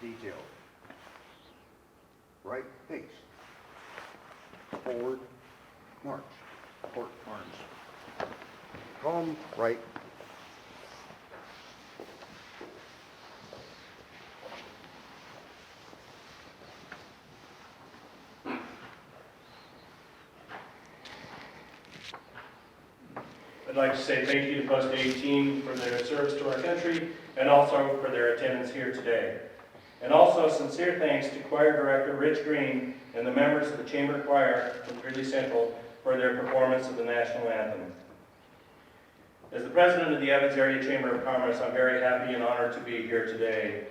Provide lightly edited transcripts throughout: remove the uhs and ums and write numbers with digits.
Detail. Right pace. Forward march. Court arms. Calm right. I'd like to say thank you to Post 18 for their service to our country and also for their attendance here today. And also sincere thanks to Choir Director Rich Green and the members of the Chamber Choir from Greeley Central for their performance of the National Anthem. As the President of the Evans Area Chamber of Commerce, I'm very happy and honored to be here today.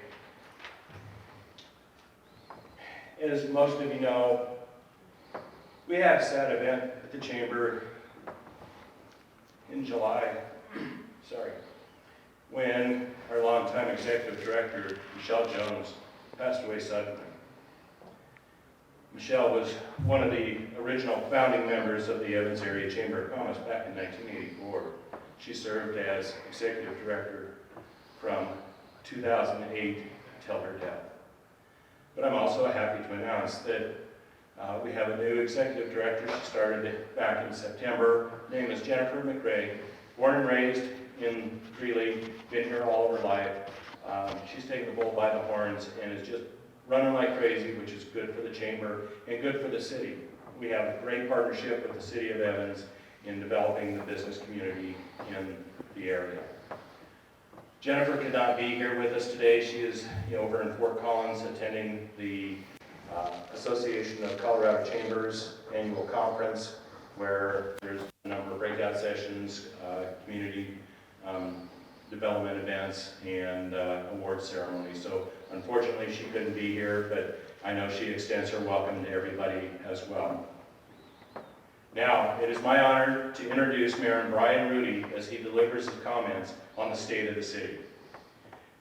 As most of you know, we had a sad event at the Chamber in July, when our longtime Executive Director, Michelle Jones, passed away suddenly. Michelle was one of the original founding members of the Evans Area Chamber of Commerce back in 1984. She served as Executive Director from 2008 until her death. But I'm also happy to announce that we have a new Executive Director. She started back in September. Her name is Jennifer Mcrae, born and raised in Greeley, been here all of her life. She's taken the bull by the horns and is just running like crazy, which is good for the Chamber and good for the city. We have a great partnership with the City of Evans in developing the business community in the area. Jennifer could not be here with us today. She is over in Fort Collins attending the Association of Colorado Chambers annual conference, where there's a number of breakout sessions, community development events, and award ceremonies. So unfortunately she couldn't be here, but I know she extends her welcome to everybody as well. Now, it is my honor to introduce Mayor Brian Rudy as he delivers his comments on the state of the city.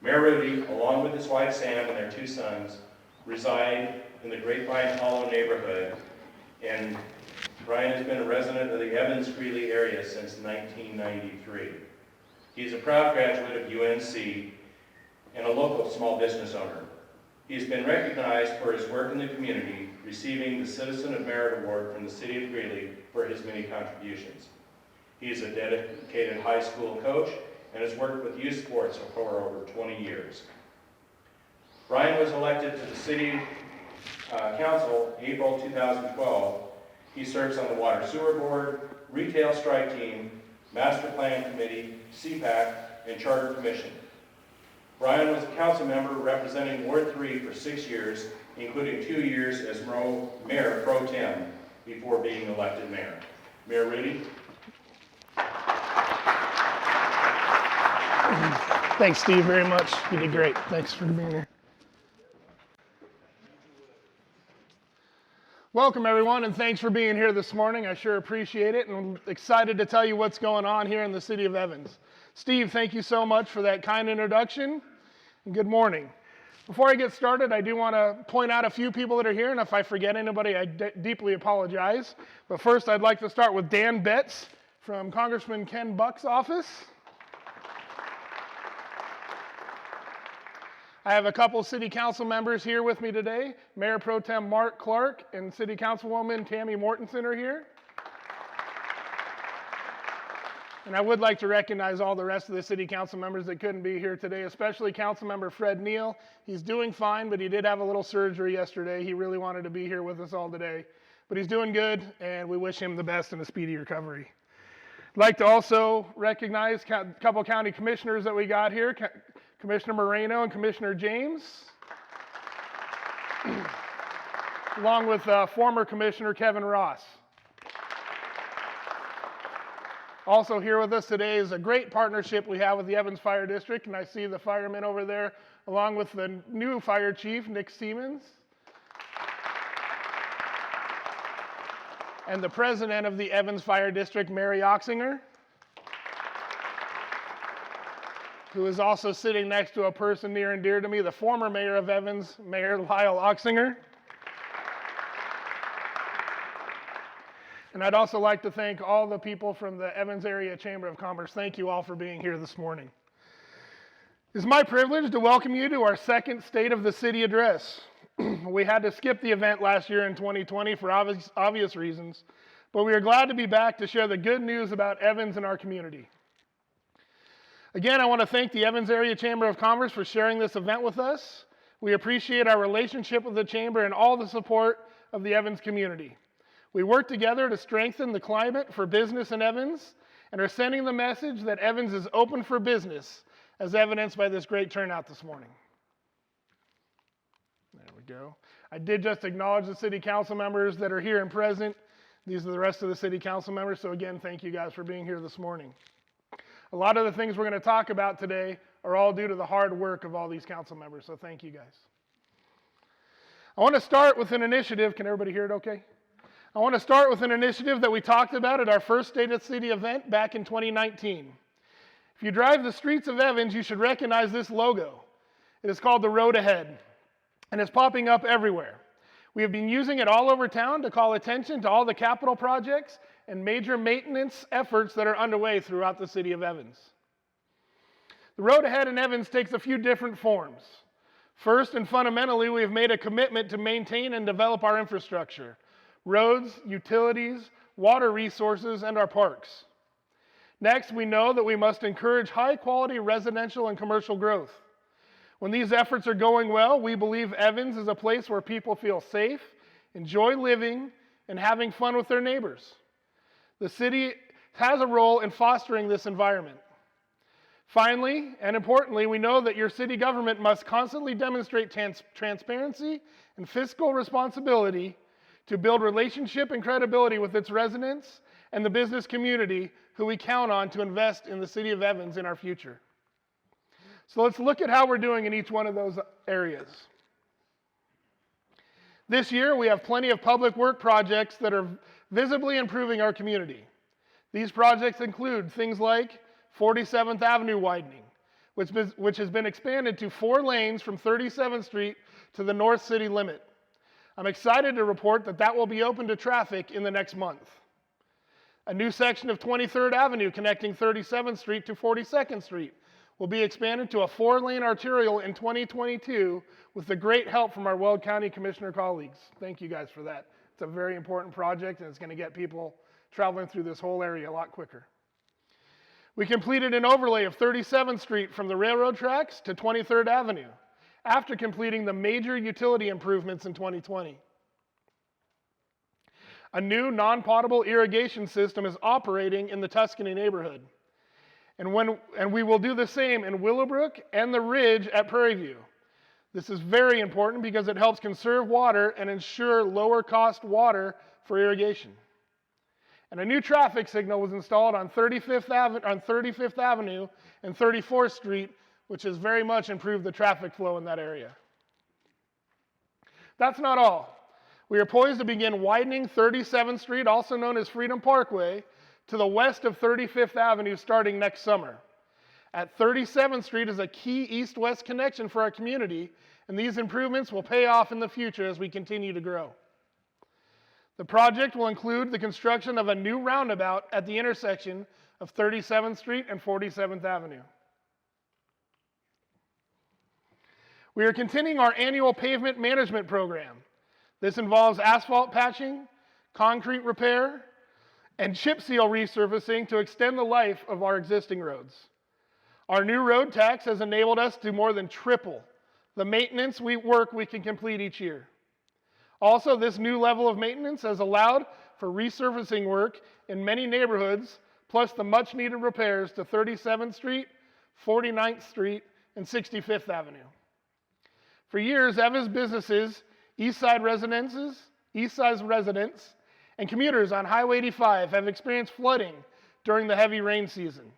Mayor Rudy, along with his wife Sam and their two sons, reside in the Grapevine Hollow neighborhood, and Brian has been a resident of the Evans-Greeley area since 1993. He is a proud graduate of UNC and a local small business owner. He has been recognized for his work in the community, receiving the Citizen of Merit Award from the City of Greeley for his many contributions. He is a dedicated high school coach and has worked with youth sports for over 20 years. Brian was elected to the City Council April 2012. He serves on the Water Sewer Board, Retail Strike Team, Master Plan Committee, CPAC, and Charter Commission. Brian was a council member representing Ward 3 for 6 years, including 2 years as Mayor Pro Tem before being elected mayor. Mayor Rudy. Thanks, Steve, very much. You did great. Thanks for being here. Welcome, everyone, and thanks for being here this morning. I sure appreciate it, and I'm excited to tell you what's going on here in the city of Evans. Steve, thank you so much for that kind introduction, and good morning. Before I get started, I do want to point out a few people that are here, and if I forget anybody, I deeply apologize. But first, I'd like to start with Dan Betts from Congressman Ken Buck's office. I have a couple city council members here with me today. Mayor Pro Tem Mark Clark and City Councilwoman Tammy Mortensen are here. And I would like to recognize all the rest of the city council members that couldn't be here today, especially Councilmember Fred Neal. He's doing fine, but he did have a little surgery yesterday. He really wanted to be here with us all today. But he's doing good, and we wish him the best and a speedy recovery. I'd like to also recognize a couple county commissioners that we got here. Commissioner Moreno and Commissioner James, along with former Commissioner Kevin Ross. Also here with us today is a great partnership we have with the Evans Fire District, and I see the firemen over there, along with the new fire chief, Nick Siemens, and the president of the Evans Fire District, Mary Oxinger, who is also sitting next to a person near and dear to me, the former mayor of Evans, Mayor Lyle Oxinger. And I'd also like to thank all the people from the Evans Area Chamber of Commerce. Thank you all for being here this morning. It's my privilege to welcome you to our second State of the City address. We had to skip the event last year in 2020 for obvious reasons, but we are glad to be back to share the good news about Evans and our community. Again, I want to thank the Evans Area Chamber of Commerce for sharing this event with us. We appreciate our relationship with the Chamber and all the support of the Evans community. We work together to strengthen the climate for business in Evans and are sending the message that Evans is open for business, as evidenced by this great turnout this morning. There we go. I did just acknowledge the city council members that are here and present. These are the rest of the city council members, so again, thank you guys for being here this morning. A lot of the things we're going to talk about today are all due to the hard work of all these council members, so thank you guys. I want to start with an initiative. Can everybody hear it okay? I want to start with an initiative that we talked about at our first State of the City event back in 2019. If you drive the streets of Evans, you should recognize this logo. It is called the Road Ahead, and it's popping up everywhere. We have been using it all over town to call attention to all the capital projects and major maintenance efforts that are underway throughout the city of Evans. The Road Ahead in Evans takes a few different forms. First and fundamentally, we have made a commitment to maintain and develop our infrastructure, roads, utilities, water resources, and our parks. Next, we know that we must encourage high-quality residential and commercial growth. When these efforts are going well, we believe Evans is a place where people feel safe, enjoy living, and having fun with their neighbors. The city has a role in fostering this environment. Finally, and importantly, we know that your city government must constantly demonstrate transparency and fiscal responsibility to build relationship and credibility with its residents and the business community who we count on to invest in the city of Evans in our future. So let's look at how we're doing in each one of those areas. This year, we have plenty of public work projects that are visibly improving our community. These projects include things like 47th Avenue Widening, which has been expanded to 4 lanes from 37th Street to the North City limit. I'm excited to report that that will be open to traffic in the next month. A new section of 23rd Avenue connecting 37th Street to 42nd Street will be expanded to a 4-lane arterial in 2022 with the great help from our Weld County Commissioner colleagues. Thank you guys for that. It's a very important project, and it's going to get people traveling through this whole area a lot quicker. We completed an overlay of 37th Street from the railroad tracks to 23rd Avenue after completing the major utility improvements in 2020. A new non-potable irrigation system is operating in the Tuscany neighborhood. And we will do the same in Willowbrook and the Ridge at Prairie View. This is very important because it helps conserve water and ensure lower cost water for irrigation. And a new traffic signal was installed on 35th Avenue and 34th Street, which has very much improved the traffic flow in that area. That's not all. We are poised to begin widening 37th Street, also known as Freedom Parkway, to the west of 35th Avenue starting next summer. At 37th Street is a key east-west connection for our community, and these improvements will pay off in the future as we continue to grow. The project will include the construction of a new roundabout at the intersection of 37th Street and 47th Avenue. We are continuing our annual pavement management program. This involves asphalt patching, concrete repair, and chip seal resurfacing to extend the life of our existing roads. Our new road tax has enabled us to more than triple the maintenance work we can complete each year. Also, this new level of maintenance has allowed for resurfacing work in many neighborhoods, plus the much needed repairs to 37th Street, 49th Street, and 65th Avenue. For years, Evans businesses, Eastside residents, and commuters on Highway 85 have experienced flooding during the heavy rain season.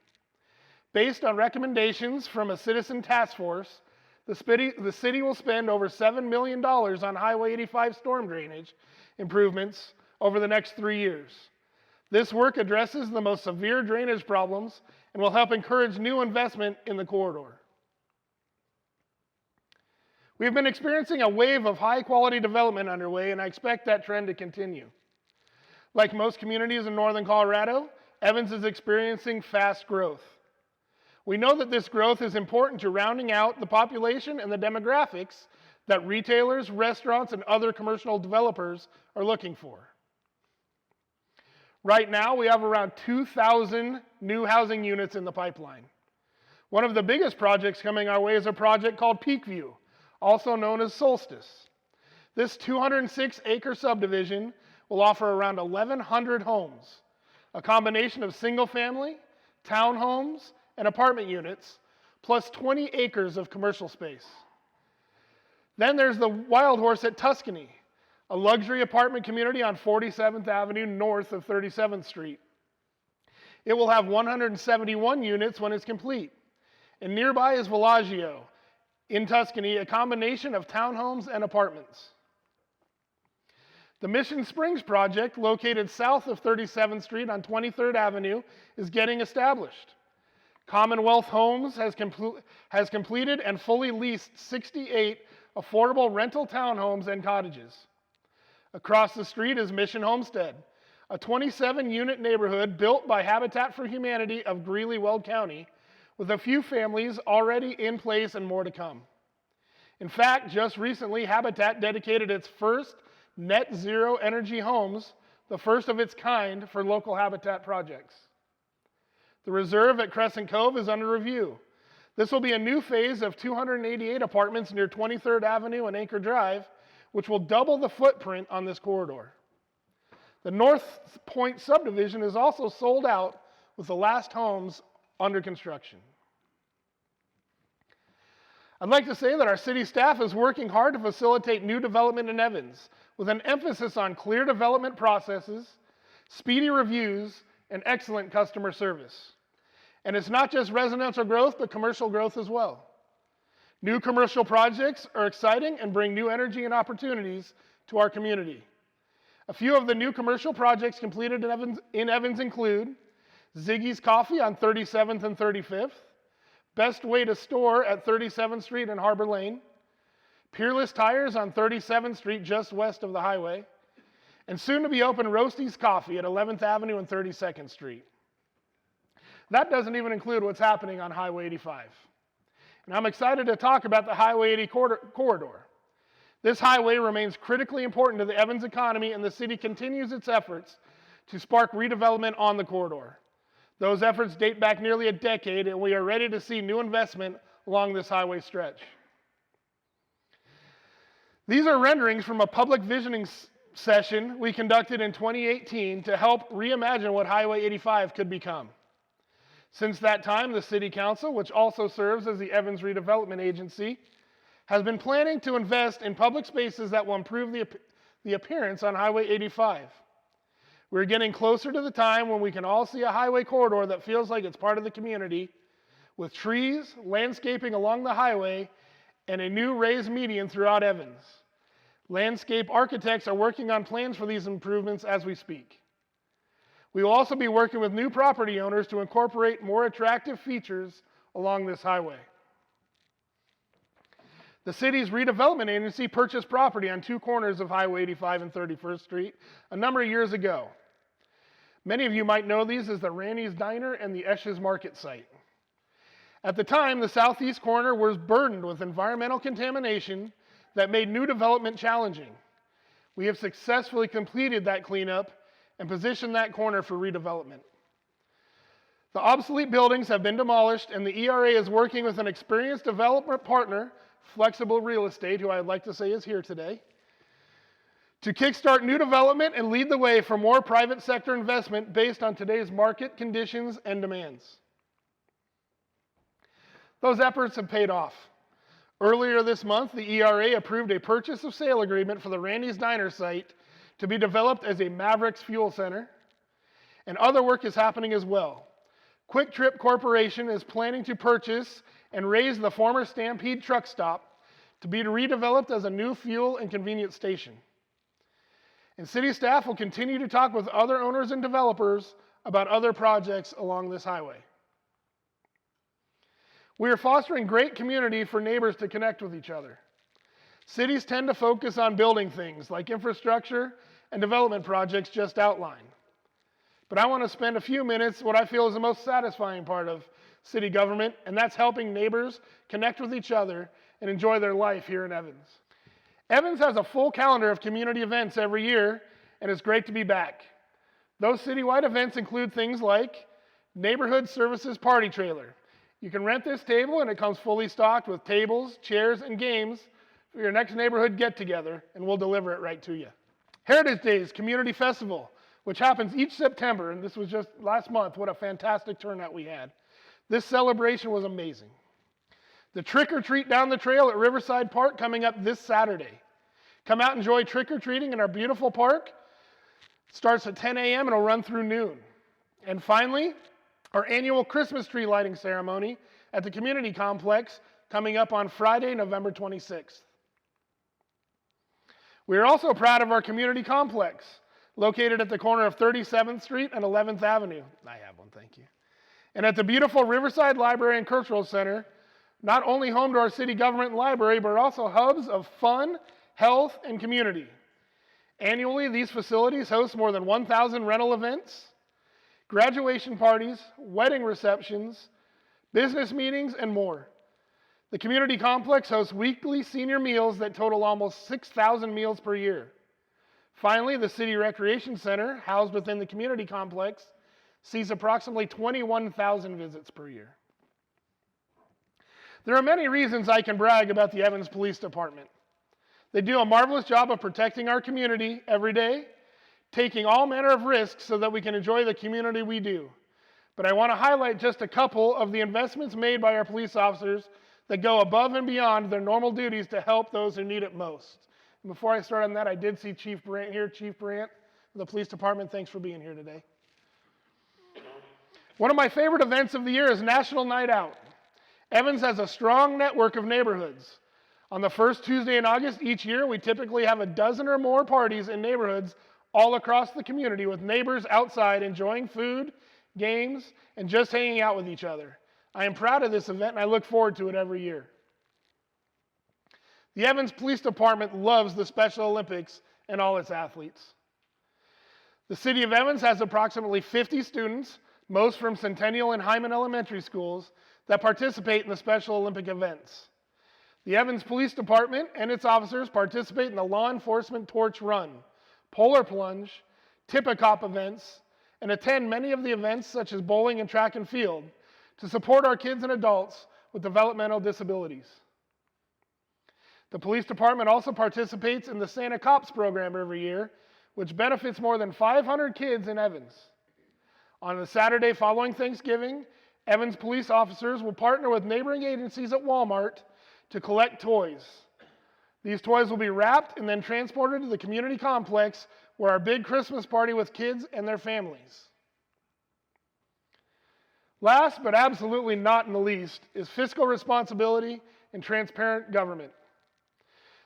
Based on recommendations from a citizen task force, the city will spend over $7 million on Highway 85 storm drainage improvements over the next 3 years. This work addresses the most severe drainage problems and will help encourage new investment in the corridor. We have been experiencing a wave of high-quality development underway, and I expect that trend to continue. Like most communities in northern Colorado, Evans is experiencing fast growth. We know that this growth is important to rounding out the population and the demographics that retailers, restaurants, and other commercial developers are looking for. Right now, we have around 2,000 new housing units in the pipeline. One of the biggest projects coming our way is a project called Peakview, also known as Solstice. This 206-acre subdivision will offer around 1,100 homes, a combination of single-family, townhomes, and apartment units, plus 20 acres of commercial space. Then there's the Wild Horse at Tuscany, a luxury apartment community on 47th Avenue north of 37th Street. It will have 171 units when it's complete. And nearby is Villaggio in Tuscany, a combination of townhomes and apartments. The Mission Springs project, located south of 37th Street on 23rd Avenue, is getting established. Commonwealth Homes has completed and fully leased 68 affordable rental townhomes and cottages. Across the street is Mission Homestead, a 27-unit neighborhood built by Habitat for Humanity of Greeley-Weld County, with a few families already in place and more to come. In fact, just recently, Habitat dedicated its first net zero energy homes, the first of its kind for local habitat projects. The reserve at Crescent Cove is under review. This will be a new phase of 288 apartments near 23rd Avenue and Anchor Drive, which will double the footprint on this corridor. The North Point subdivision is also sold out, with the last homes under construction. I'd like to say that our city staff is working hard to facilitate new development in Evans, with an emphasis on clear development processes, speedy reviews, and excellent customer service. And it's not just residential growth, but commercial growth as well. New commercial projects are exciting and bring new energy and opportunities to our community. A few of the new commercial projects completed in Evans include Ziggy's Coffee on 37th and 35th, Best Way to Store at 37th Street and Harbor Lane, Peerless Tires on 37th Street just west of the highway, and soon to be open Roasty's Coffee at 11th Avenue and 32nd Street. That doesn't even include what's happening on Highway 85. And I'm excited to talk about the Highway 80 corridor. This highway remains critically important to the Evans economy, and the city continues its efforts to spark redevelopment on the corridor. Those efforts date back nearly a decade, and we are ready to see new investment along this highway stretch. These are renderings from a public visioning session we conducted in 2018 to help reimagine what Highway 85 could become. Since that time, the City Council, which also serves as the Evans Redevelopment Agency, has been planning to invest in public spaces that will improve the appearance on Highway 85. We're getting closer to the time when we can all see a highway corridor that feels like it's part of the community, with trees, landscaping along the highway, and a new raised median throughout Evans. Landscape architects are working on plans for these improvements as we speak. We will also be working with new property owners to incorporate more attractive features along this highway. The city's redevelopment agency purchased property on two corners of Highway 85 and 31st Street a number of years ago. Many of you might know these as the Randy's Diner and the Esch's Market site. At the time, the southeast corner was burdened with environmental contamination that made new development challenging. We have successfully completed that cleanup and positioned that corner for redevelopment. The obsolete buildings have been demolished, and the ERA is working with an experienced development partner, Flexible Real Estate, who I'd like to say is here today, to kickstart new development and lead the way for more private sector investment based on today's market conditions and demands. Those efforts have paid off. Earlier this month, the ERA approved a purchase of sale agreement for the Randy's Diner site to be developed as a Mavericks Fuel Center, and other work is happening as well. Quick Trip Corporation is planning to purchase and raise the former Stampede truck stop to be redeveloped as a new fuel and convenience station. And city staff will continue to talk with other owners and developers about other projects along this highway. We are fostering great community for neighbors to connect with each other. Cities tend to focus on building things like infrastructure and development projects just outlined. But I want to spend a few minutes what I feel is the most satisfying part of city government, and that's helping neighbors connect with each other and enjoy their life here in Evans. Evans has a full calendar of community events every year, and it's great to be back. Those citywide events include things like Neighborhood Services Party Trailer. You can rent this table, and it comes fully stocked with tables, chairs, and games for your next neighborhood get-together, and we'll deliver it right to you. Heritage Days Community Festival, which happens each September, and this was just last month. What a fantastic turnout we had. This celebration was amazing. The Trick or Treat Down the Trail at Riverside Park coming up this Saturday. Come out and enjoy trick-or-treating in our beautiful park. It starts at 10 a.m. and it'll run through noon. And finally, our annual Christmas tree lighting ceremony at the community complex coming up on Friday, November 26th. We are also proud of our community complex, located at the corner of 37th Street and 11th Avenue. I have one, thank you. And at the beautiful Riverside Library and Cultural Center, not only home to our city government and library, but also hubs of fun, health, and community. Annually, these facilities host more than 1,000 rental events, graduation parties, wedding receptions, business meetings, and more. The community complex hosts weekly senior meals that total almost 6,000 meals per year. Finally, the City Recreation Center, housed within the community complex, sees approximately 21,000 visits per year. There are many reasons I can brag about the Evans Police Department. They do a marvelous job of protecting our community every day, taking all manner of risks so that we can enjoy the community we do. But I want to highlight just a couple of the investments made by our police officers that go above and beyond their normal duties to help those who need it most. And before I start on that, I did see Chief Brandt here. Chief Brandt of the police department, thanks for being here today. One of my favorite events of the year is National Night Out. Evans has a strong network of neighborhoods. On the first Tuesday in August each year, we typically have a dozen or more parties in neighborhoods all across the community with neighbors outside enjoying food, games, and just hanging out with each other. I am proud of this event and I look forward to it every year. The Evans Police Department loves the Special Olympics and all its athletes. The city of Evans has approximately 50 students, most from Centennial and Hyman Elementary Schools, that participate in the Special Olympic events. The Evans Police Department and its officers participate in the Law Enforcement Torch Run, Polar Plunge, Tip-A-Cop events, and attend many of the events such as bowling and track and field to support our kids and adults with developmental disabilities. The police department also participates in the Santa Cops program every year, which benefits more than 500 kids in Evans. On the Saturday following Thanksgiving, Evans police officers will partner with neighboring agencies at Walmart to collect toys. These toys will be wrapped and then transported to the community complex where our big Christmas party with kids and their families. Last but absolutely not in the least is fiscal responsibility and transparent government.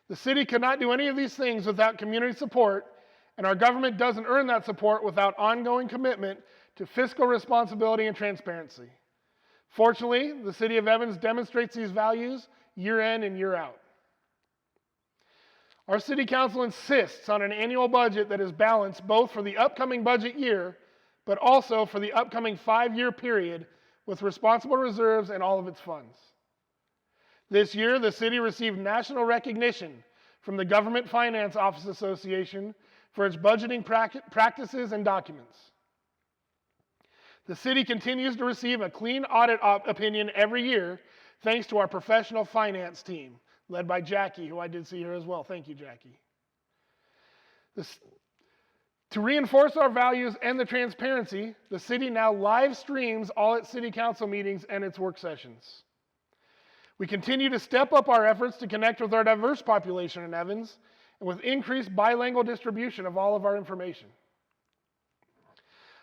The city cannot do any of these things without community support, and our government doesn't earn that support without ongoing commitment to fiscal responsibility and transparency. Fortunately, the city of Evans demonstrates these values year in and year out. Our city council insists on an annual budget that is balanced both for the upcoming budget year, but also for the upcoming 5-year period with responsible reserves and all of its funds. This year, the city received national recognition from the Government Finance Office Association for its budgeting practices and documents. The city continues to receive a clean audit opinion every year thanks to our professional finance team, led by Jackie, who I did see here as well. Thank you, Jackie. To reinforce our values and the transparency, the city now live streams all its city council meetings and its work sessions. We continue to step up our efforts to connect with our diverse population in Evans and with increased bilingual distribution of all of our information.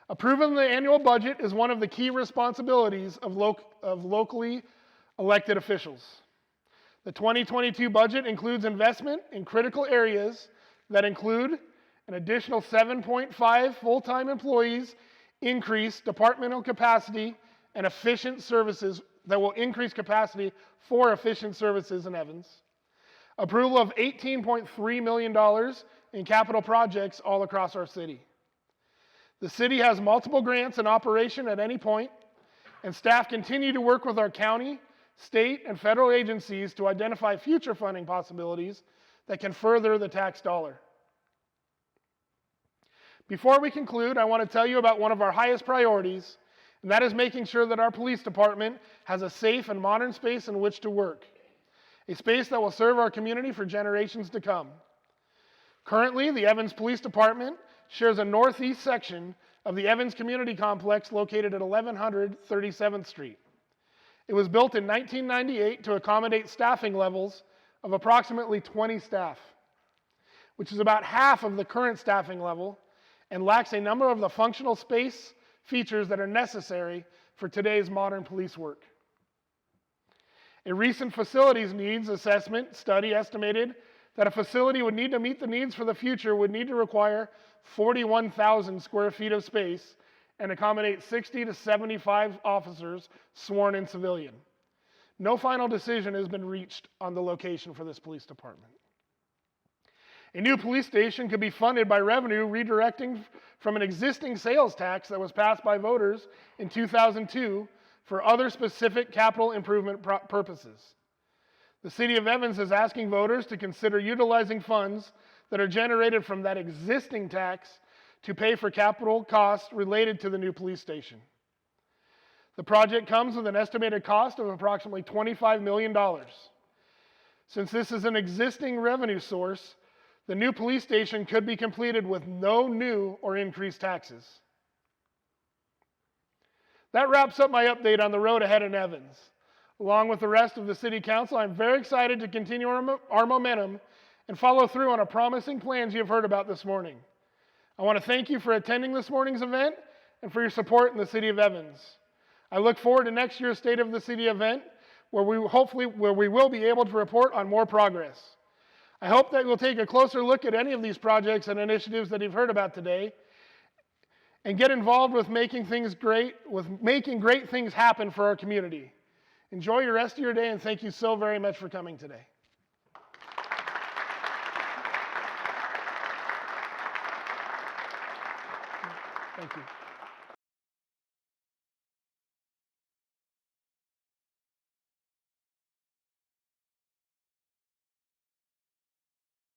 Approving the annual budget is one of the key responsibilities of locally elected officials. The 2022 budget includes investment in critical areas that include an additional 7.5 full-time employees, increased departmental capacity, and efficient services that will increase capacity for efficient services in Evans. Approval of $18.3 million in capital projects all across our city. The city has multiple grants in operation at any point, and staff continue to work with our county, state, and federal agencies to identify future funding possibilities that can further the tax dollar. Before we conclude, I want to tell you about one of our highest priorities, and that is making sure that our police department has a safe and modern space in which to work, a space that will serve our community for generations to come. Currently, the Evans Police Department shares a northeast section of the Evans Community Complex located at 1100 37th Street. It was built in 1998 to accommodate staffing levels of approximately 20 staff, which is about half of the current staffing level and lacks a number of the functional space features that are necessary for today's modern police work. A recent facilities needs assessment study estimated that a facility would need to meet the needs for the future would need to require 41,000 square feet of space and accommodate 60 to 75 officers sworn in civilian. No final decision has been reached on the location for this police department. A new police station could be funded by revenue redirecting from an existing sales tax that was passed by voters in 2002 for other specific capital improvement purposes. The City of Evans is asking voters to consider utilizing funds that are generated from that existing tax to pay for capital costs related to the new police station. The project comes with an estimated cost of approximately $25 million. Since this is an existing revenue source, the new police station could be completed with no new or increased taxes. That wraps up my update on the road ahead in Evans. Along with the rest of the City Council, I'm very excited to continue our momentum and follow through on our promising plans you've heard about this morning. I want to thank you for attending this morning's event and for your support in the City of Evans. I look forward to next year's State of the City event where we will be able to report on more progress. I hope that you'll take a closer look at any of these projects and initiatives that you've heard about today and get involved with making great things happen for our community. Enjoy your rest of your day, and thank you so very much for coming today. Thank you.